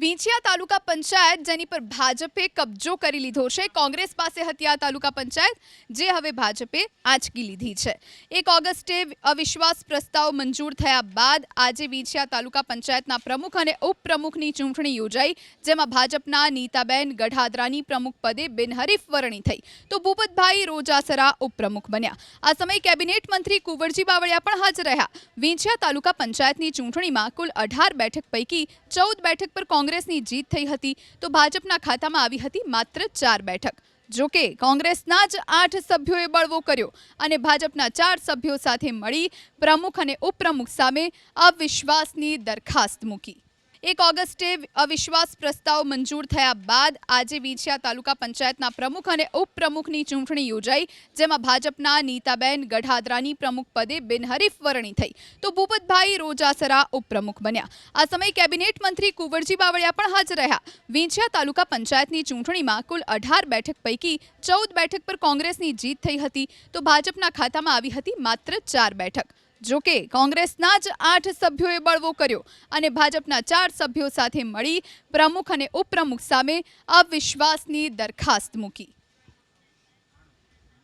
વિંછિયા તાલુકા પંચાયત જેની પર ભાજપે કબજો કરી લીધો છે। કોંગ્રેસ પાસે હતી આ તાલુકા પંચાયત, જે હવે ભાજપે આંચકી લીધી છે। 1 ઓગસ્ટે અવિશ્વાસ પ્રસ્તાવ મંજૂર થયા બાદ આજે વિંછિયા તાલુકા પંચાયતના પ્રમુખ અને ઉપપ્રમુખની ચૂંટણી યોજાઈ, જેમાં ભાજપના નીતાબેન ગઢાદરાની પ્રમુખ પદે બિનહરીફ વરણી થઈ, તો ભૂપતભાઈ રોજાસરા ઉપપ્રમુખ બન્યા। આ સમયે કેબિનેટ મંત્રી કુંવરજી બાવળિયા પણ હાજર રહ્યા। વિંછિયા તાલુકા પંચાયતની ચૂંટણીમાં કુલ 18 બેઠક પૈકી 14 બેઠક પર કોંગ્રેસની જીત થઈ હતી, તો ભાજપના ખાતામાં આવી હતી માત્ર 4 બેઠક। જો કે કોંગ્રેસના જ 8 સભ્યોએ બળવો કર્યો અને ભાજપના 4 સભ્યો સાથે મળી પ્રમુખ અને ઉપપ્રમુખ સામે અવિશ્વાસની દરખાસ્ત મૂકી। 1 ઓગસ્ટે અવિશ્વાસ પ્રસ્તાવ મંજૂર થયા બાદ આજે વિંછિયા તાલુકા પંચાયતના પ્રમુખ અને ઉપપ્રમુખની ચૂંટણી યોજાઈ, જેમાં ભાજપના નીતાબેન ગઢાદરાની પ્રમુખ પદે બિનહરીફ વરણી થઈ, તો ભૂપતભાઈ રોજાસરા ઉપપ્રમુખ બન્યા। આ સમયે કેબિનેટ મંત્રી કુંવરજી બાવળિયા પણ હાજર રહ્યા। વિંછિયા તાલુકા પંચાયતની ચૂંટણીમાં કુલ 18 બેઠક પૈકી 14 બેઠક પર કોંગ્રેસની જીત થઈ હતી, તો ભાજપના ખાતામાં આવી હતી માત્ર 4 બેઠક। જો કે કોંગ્રેસના જ 8 સભ્યોએ બળવો કર્યો અને ભાજપના 4 સભ્યો સાથે મળી પ્રમુખ અને ઉપપ્રમુખ સામે અવિશ્વાસની દરખાસ્ત મૂકી।